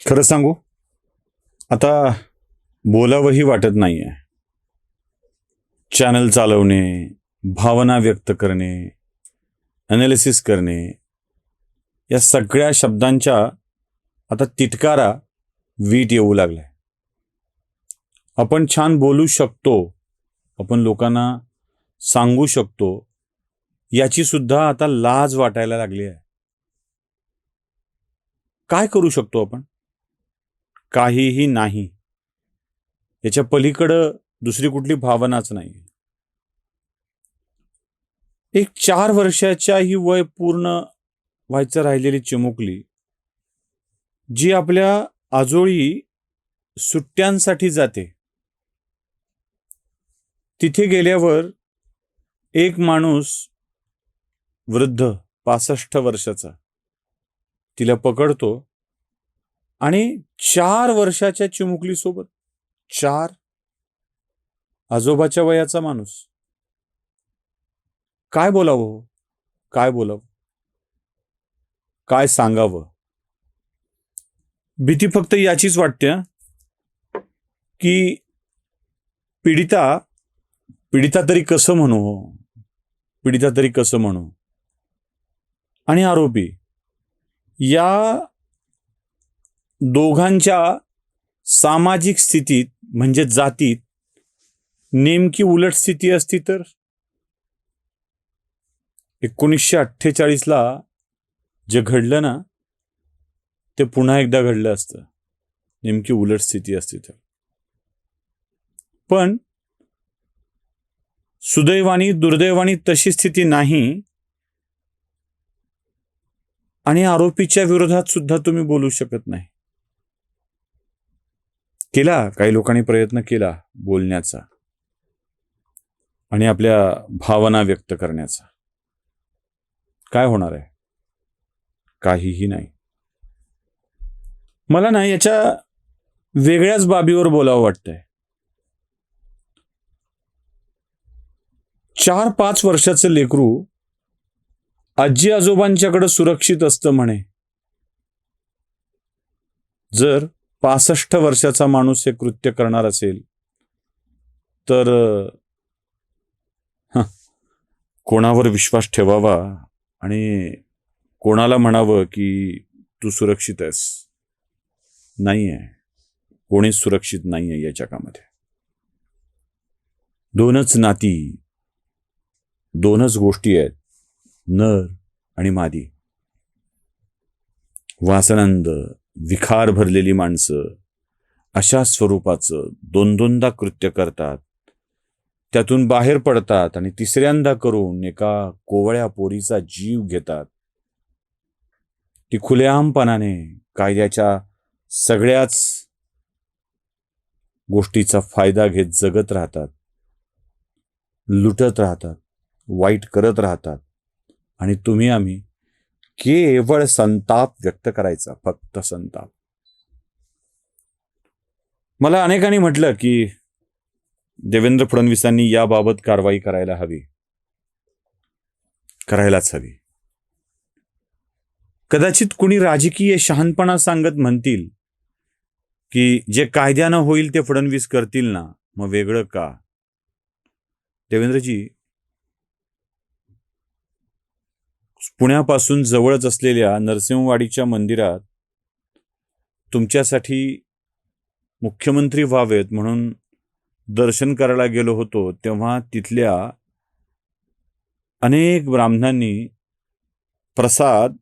खरं सांगू, आता बोलावंही वाटत नाहीये. चॅनल चालवणे, भावना व्यक्त करणे, अनालिसिस करणे, या सगळ्या शब्दांच्या आता तिटकारा वीट येऊ लागलाय. आपण छान बोलू शकतो, आपण लोकांना सांगू शकतो, याची सुद्धा आता लाज वाटायला लागली आहे. काय करू शकतो आपण? काहीही नाही. याच्या पलीकडं दुसरी कुठली भावनाच नाही. एक 4 वर्षाच्या ही वय पूर्ण व्हायचं राहिलेली चिमुकली, जी आपल्या आजोळी सुट्ट्यांसाठी जाते, तिथे गेल्यावर एक माणूस वृद्ध 65 वर्षाचा तिला पकडतो आणि 4 वर्षाच्या चिमुकलीसोबत 4 आजोबाच्या वयाचा माणूस, काय बोलावं? काय बोलावं? काय सांगावं? भीती फक्त याचीच वाटते की पीडिता तरी कसं म्हणू, पीडिता तरी कसं म्हणू, आणि आरोपी या दोघांच्या सामाजिक स्थितीत म्हणजे जातीत नेमकी उलट स्थिती असती तर 1948ला जे घडलं ना, ते पुन्हा एकदा घडलं असतं. नेमकी उलट स्थिती असती तर. पण सुदैवानी दुर्दैवानी तशी स्थिती नाही, आणि आरोपीच्या विरोधात सुद्धा तुम्ही बोलू शकत नाही. केला, काही लोकांनी प्रयत्न केला बोलण्याचा आणि आपल्या भावना व्यक्त करण्याचा. काय होणार आहे? काहीही नाही. मला ना याच्या वेगळ्याच बाबीवर बोलावं वाटतंय. 4-5 वर्षाचं लेकरू आजी आजोबांच्याकडे सुरक्षित असतं म्हणे. जर 65 वर्षाचा माणूस हे कृत्य करणार असेल तर कोणावर विश्वास ठेवावा आणि कोणाला म्हणावं की तू सुरक्षित आहेस? नाहीये, कोणीच सुरक्षित नाहीये या जगामध्ये. 2च नाती, 2च गोष्टी आहेत, नर आणि मादी. वासनांद, विखार भरलेली माणसं अशा स्वरूपाचं 2-2दा कृत्य करतात, त्यातून बाहेर पडतात आणि तिसऱ्यांदा करून एका कोवळ्या पोरीचा जीव घेतात. ती खुलेआमपणाने कायद्याच्या सगळ्याच गोष्टीचा फायदा घेत जगत राहतात, लुटत राहतात, वाईट करत राहतात, आणि तुम्ही आम्ही केवळ संताप व्यक्त करायचा, फक्त संताप. मला अनेकांनी म्हटलं की देवेंद्र फडणवीसांनी याबाबत कारवाई करायला हवी, करायलाच हवी. कदाचित कुणी राजकीय शहाणपणा सांगत म्हणतील की जे कायद्यानं होईल ते फडणवीस करतील ना, मग वेगळं का? देवेंद्रजी, पुण्यापासून जवळच असलेल्या नरसिंहवाडीच्या मंदिरात तुमच्यासाठी मुख्यमंत्री व्हावेत म्हणून दर्शन करायला गेलो होतो, तेव्हा तिथल्या अनेक ब्राह्मणांनी प्रसाद,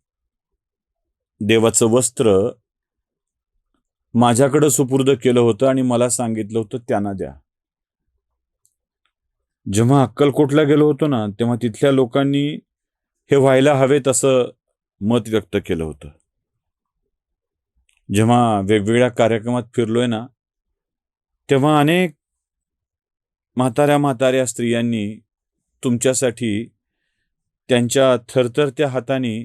देवाचं वस्त्र माझ्याकडे सुपूर्द केलं होतं आणि मला सांगितलं होतं त्यांना द्या. जेव्हा अक्कलकोटला गेलो होतो ना, तेव्हा तिथल्या लोकांनी हे व्हायला हवेत असं मत व्यक्त केलं होतं. जेव्हा वेगवेगळ्या कार्यक्रमात फिरलोय ना, तेव्हा अनेक म्हाताऱ्या स्त्रियांनी तुमच्यासाठी त्यांच्या थरथरत्या हाताने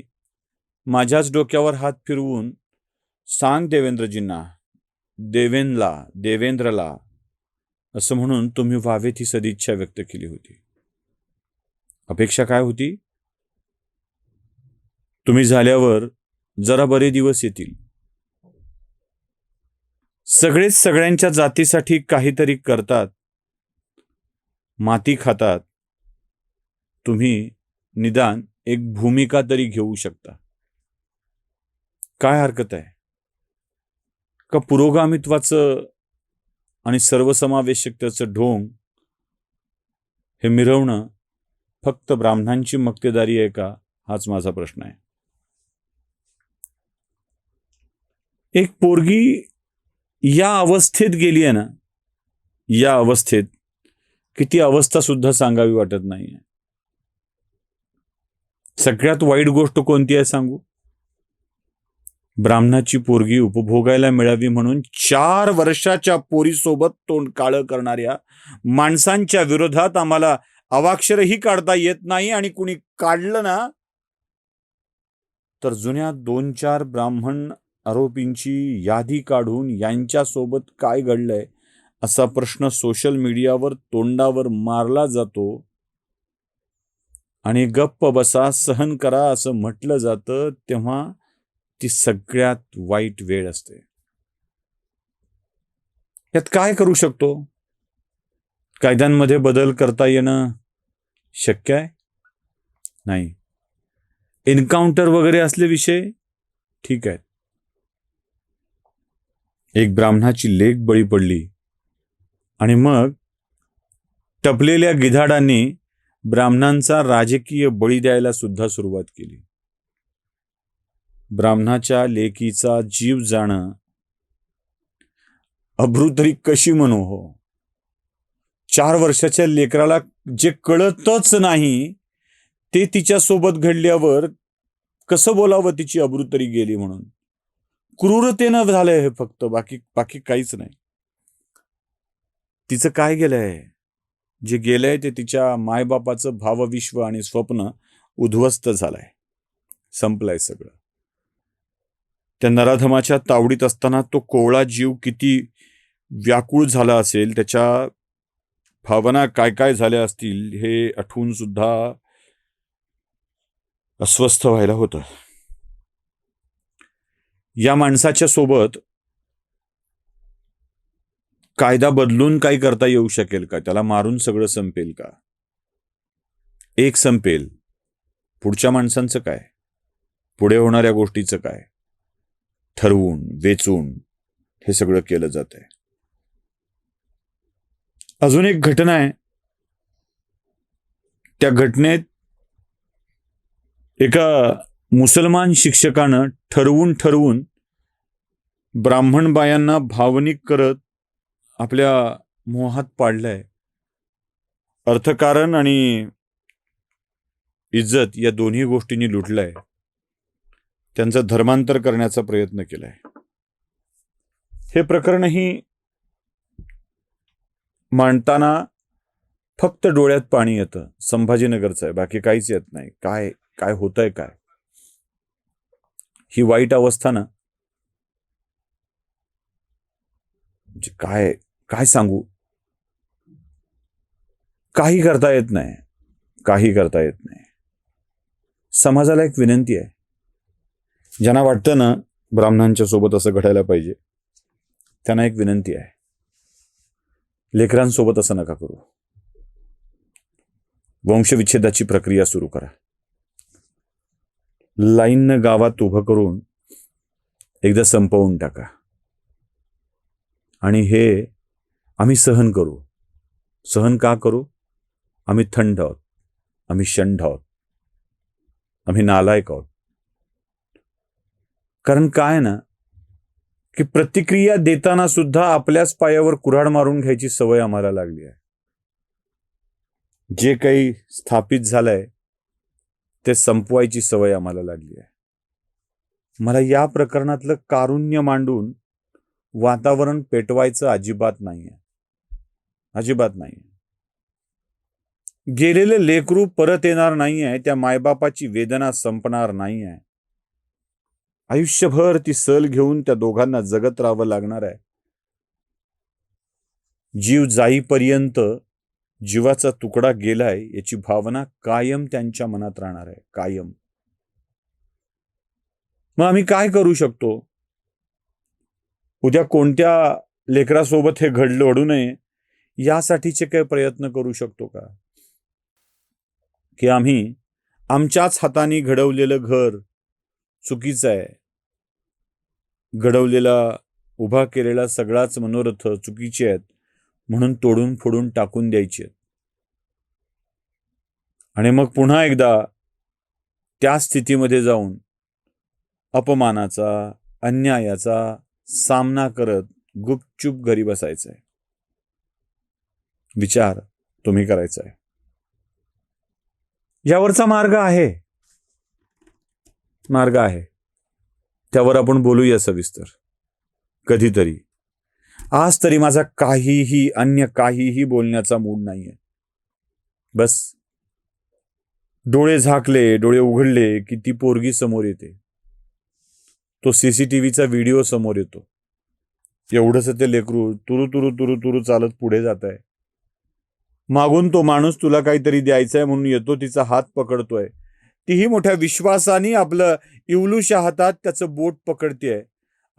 माझ्याच डोक्यावर हात फिरवून सांग देवेंद्रजींना, देवेंद्रला असं म्हणून तुम्ही व्हावेत ही सदिच्छा व्यक्त केली होती. अपेक्षा काय होती? तुम्ही झाल्यावर जरा बरे दिवस येतील, सगळेच सगळ्यांच्या जातीसाठी काहीतरी करतात, माती खातात. तुम्ही निदान एक भूमिका तरी घेऊ शकता. काय हरकत आहे का पुरोगामित्वाचं आणि सर्वसमावेशकतेचं ढोंग हे मिरवणं फक्त ब्राह्मणांची मक्तेदारी आहे का, हाच माझा प्रश्न आहे. एक पोरगी या अवस्थेत गेली आहे ना, या अवस्थेत की ती अवस्था सुद्धा सांगावी वाटत नाहीये. सगळ्यात वाईट गोष्ट कोणती आहे सांगू? ब्राह्मणाची पोरगी उपभोगायला मिळावी म्हणून 4 वर्षाच्या पोरीसोबत तोंड काळं करणाऱ्या माणसांच्या विरोधात आम्हाला अवाक्षरही काढता येत नाही, आणि कुणी काढलं ना तर जुन्या 2-4 ब्राह्मण आरोपींची यादी काढून यांच्यासोबत काय घडलंय असा प्रश्न सोशल मीडियावर तोंडावर मारला जातो, आणि गप्प बसा, सहन करा असं म्हटलं जातं, तेव्हा ती सगळ्यात वाईट वेळ असते. यात काय करू शकतो? कायद्यांमध्ये बदल करता येणं शक्य आहे? नाही. एन्काउंटर वगैरे असले विषय ठीक आहेत. एक ब्राह्मणाची लेक बळी पडली आणि मग टपलेल्या गिधाडांनी ब्राह्मणांचा राजकीय बळी द्यायला सुद्धा सुरुवात केली. ब्राह्मणाच्या लेकीचा जीव जाणं अब्रू तरी कशी म्हणू हो? 4 वर्षाच्या लेकराला जे कळतच नाही ते तिच्यासोबत घडल्यावर कसं बोलावं तिची अब्रू तरी गेली म्हणून? क्रूरतेनं झालंय हे फक्त, बाकी काहीच नाही. तिचं काय गेलंय? जे गेलंय ते तिच्या मायबापाचं भावविश्व आणि स्वप्न उद्ध्वस्त झालंय, संपलंय सगळं. त्या नराधमाच्या तावडीत असताना तो कोवळा जीव किती व्याकुळ झाला असेल, त्याच्या भावना काय काय झाल्या असतील हे आठवून सुद्धा अस्वस्थ व्हायला होतं. या माणसाच्या सोबत कायदा बदलून काय करता येऊ शकेल का? त्याला मारून सगळं संपेल का? एक संपेल, पुढच्या माणसांचं काय? पुढे होणाऱ्या गोष्टीचं काय? ठरवून वेचून हे सगळं केलं जात आहे. अजून एक घटना आहे. त्या घटनेत एका मुसलमान शिक्षकानं ठरवून ब्राह्मण बायांना भावनिक करत आपल्या मोहात पाडलंय. अर्थकारण आणि इज्जत या दोन्ही गोष्टींनी लुटलंय. त्यांचं धर्मांतर करण्याचा प्रयत्न केलाय. हे प्रकरणही मांडताना फक्त डोळ्यात पाणी येतं. संभाजीनगरचं आहे, बाकी काहीच येत नाही. काय होतंय काय? ही वाईट अवस्था ना, म्हणजे काय सांगू? काही करता येत नाही. समाजाला एक विनंती आहे, ज्यांना वाटतं ना ब्राह्मणांच्या सोबत असं घडायला पाहिजे, त्यांना एक विनंती आहे, लेकरांसोबत असं नका करू. वंशविच्छेदाची प्रक्रिया सुरू करा. लाईननं गावात उभं करून एकदा संपवून टाका. आणि हे आम्ही सहन करू. सहन का करू? आम्ही थंड आहोत, आम्ही शंड आहोत, आम्ही नालायक आहोत. कारण काय ना की प्रतिक्रिया देताना सुद्धा आपल्याच पायावर कुऱ्हाड मारून घ्यायची सवय आम्हाला लागली आहे. जे काही स्थापित झालंय ते संपवायची सवय आम्हाला लागली आहे. मला या प्रकरणातलं कारुण्य मांडून वातावरण पेटवायचं अजिबात नाहीये. गेलेलं लेकरू परत येणार नाहीये. त्या मायबापाची वेदना संपणार नाहीये. आयुष्यभर ती सल घेऊन त्या दोघांना जगत राहावं लागणार आहे. जीव जाईपर्यंत जीवाचा तुकडा गेलाय याची भावना कायम त्यांच्या मनात राहणार आहे, कायम. मग आम्ही काय करू शकतो? उद्या कोणत्या लेकरासोबत हे घडू नये यासाठीचे काही प्रयत्न करू शकतो का? की आम्ही आमच्याच हाताने घडवलेलं घर चुकीचं आहे, घडवलेला उभा केलेला सगळाच मनोरथ चुकीचे आहेत म्हणून तोडून फोडून टाकून द्यायचे आणि मग पुन्हा एकदा त्या स्थितीमध्ये जाऊन अपमानाचा, अन्यायाचा सामना करत गुपचूप घरी बसायचं आहे? विचार तुम्ही करायचा आहे. यावरचा मार्ग आहे. त्यावर आपण बोलूया सविस्तर कधीतरी. आज तरी माझा अन्य काहीही बोलण्याचा मूड नाहीये. बस डोळे झाकले, डोळे उघडले की ती पोरगी समोर येते, तो सीसीटीव्हीचा व्हिडिओ समोर येतो. एवढंच ते लेकरू तुरु तुरु तुरु तुरु चालत पुढे जात आहे. मागून तो माणूस तुला काहीतरी द्यायचंय म्हणून येतो, तिचा हात पकडतोय. तीही मोठ्या विश्वासाने आपलं इवलूशा हातात त्याचं बोट पकडतेय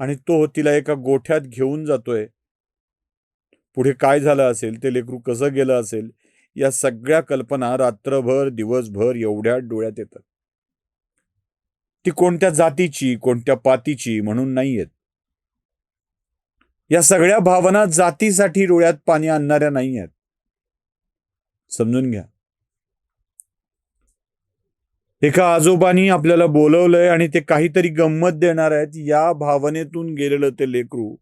आणि तो तिला एका गोठ्यात घेऊन जातोय. पुढे काय झालं असेल, ते लेकरू कसं गेलं असेल, या सगळ्या कल्पना रात्रभर दिवसभर एवढ्या डोळ्यात येतात. ती कोणत्या जातीची, कोणत्या पातीची म्हणून नाही येत. या सगळ्या भावना जातीसाठी डोळ्यात पाणी आणणाऱ्या नाही आहेत. समजून घ्या. एका आजोबांनी आपल्याला बोलवलंय आणि ते काहीतरी गंमत देणार आहेत, या भावनेतून गेलेलं ते लेकरू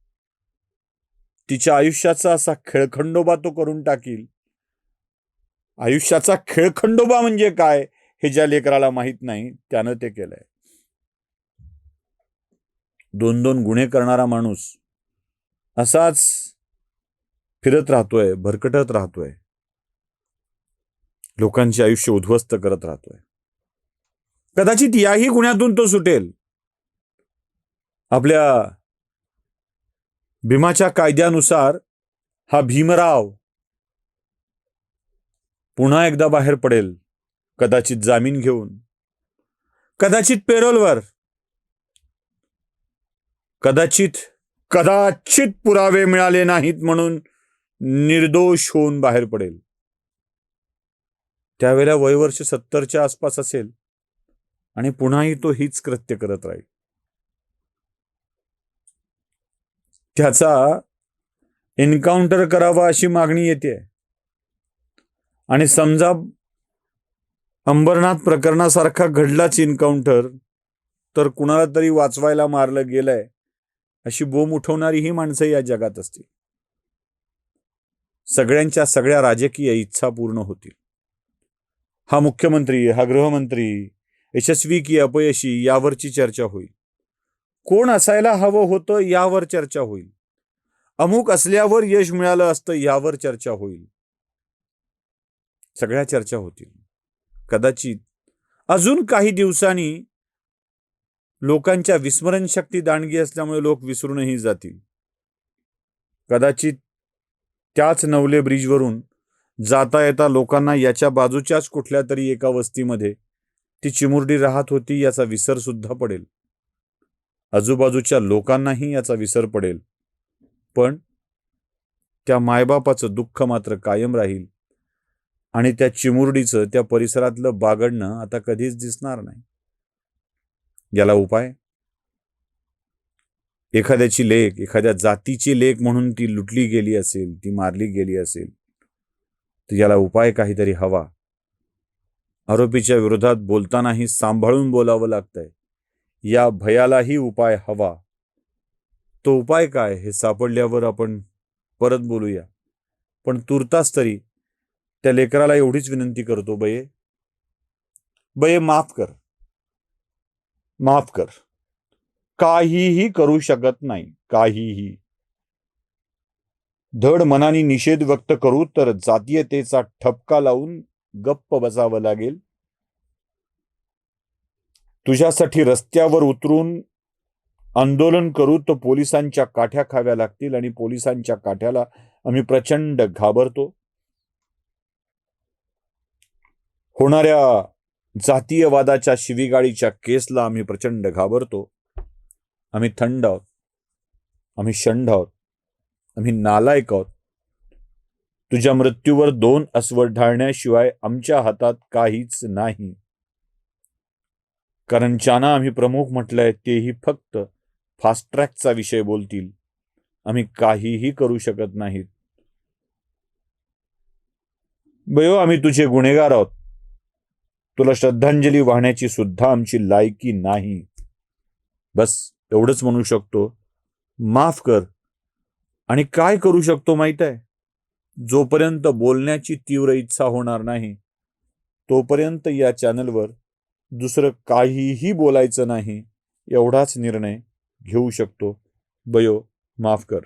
तिच्या आयुष्याचा असा खेळखंडोबा तो करून टाकील. आयुष्याचा खेळखंडोबा म्हणजे काय हे ज्या लेकराला माहित नाही त्यानं ते केलंय. 2-2 गुन्हे करणारा माणूस असाच फिरत राहतोय, भरकटत राहतोय, लोकांचे आयुष्य उद्ध्वस्त करत राहतोय. कदाचित याही गुन्ह्यातून तो सुटेल. आपल्या भीमाच्या कायद्यानुसार हा भीमराव पुन्हा एकदा बाहेर पडेल, कदाचित जामीन घेऊन, कदाचित पेरोलवर, कदाचित पुरावे मिळाले नाहीत म्हणून निर्दोष होऊन बाहेर पडेल. त्यावेळेला वयवर्ष 70च्या आसपास असेल आणि पुन्हाही तो हीच कृत्य करत राहील. त्याचा एन्काउंटर करावा अशी मागणी येते. आणि समजा अंबरनाथ प्रकरणासारखा घडलाच एन्काउंटर, तर कुणाला तरी वाचवायला मारलं गेलंय अशी बोंब उठवणारी ही माणसं या जगात असतील. सगळ्यांच्या सगळ्या राजकीय इच्छा पूर्ण होतील. हा मुख्यमंत्री, हा गृहमंत्री यशस्वी की अपयशी यावरची चर्चा होईल. कोण असायला हवं होतं यावर चर्चा होईल. अमुक असल्यावर यश मिळालं असतं यावर चर्चा होईल. सगळ्या चर्चा होतील. कदाचित अजून काही दिवसांनी लोकांच्या विस्मरण शक्ती दांडगी असल्यामुळे लोक विसरूनही जातील. कदाचित त्याच नवले ब्रिजवरून जाता येता लोकांना याच्या बाजूच्याच कुठल्या तरी एका वस्तीमध्ये ती चिमुरडी राहत होती याचा विसर सुद्धा पडेल. आजूबाजूच्या लोकांनाही याचा विसर पडेल. पण त्या मायबापाचं दुःख मात्र कायम राहील आणि त्या चिमुरडीचं त्या परिसरातलं बागडणं आता कधीच दिसणार नाही. याला उपाय, एखाद्याची लेक, एखाद्या जातीची लेक म्हणून ती लुटली गेली असेल, ती मारली गेली असेल, तर याला उपाय काहीतरी हवा. आरोपीच्या विरोधात बोलतानाही सांभाळून बोलावं लागतंय. या भयालाही उपाय हवा. तो उपाय काय हे सापडल्यावर आपण परत बोलूया. पण तुर्तास तरी त्या लेकराला एवढीच विनंती करतो, बये माफ कर. काहीही करू शकत नाही, काहीही. धड मनाने निषेध व्यक्त करू तर जातीयतेचा ठपका लावून गप्प बसावं लागेल. तुझ्यासाठी रस्त्यावर उतरून आंदोलन करू तर पोलिसांच्या काठ्या खाव्या लागतील आणि पोलिसांच्या काठ्याला आम्ही प्रचंड घाबरतो. होणाऱ्या जातीयवादाच्या शिवीगाळीच्या केसला आम्ही प्रचंड घाबरतो. आम्ही थंड आहोत. आम्ही षंड आहोत, आम्ही नालायक आहोत. तुझ्या मृत्यूवर 2 अस्वल ढाळण्याशिवाय आमच्या हातात काहीच नाही. कारण ज्यांना आम्ही प्रमुख म्हटलंय तेही फक्त फास्ट ट्रॅकचा विषय बोलतील. आम्ही काहीही करू शकत नाहीत. बयो, आम्ही तुझे गुन्हेगार आहोत. तुला श्रद्धांजली वाहण्याची सुद्धा आमची लायकी नाही. बस एवढंच म्हणू शकतो, माफ कर. आणि काय करू शकतो माहित आहे? जोपर्यंत बोलण्याची तीव्र इच्छा होणार नाही तोपर्यंत या चॅनलवर दुसरं काहीही बोलायचं नाही, एवढाच निर्णय घेऊ शकतो. बयो, माफ कर.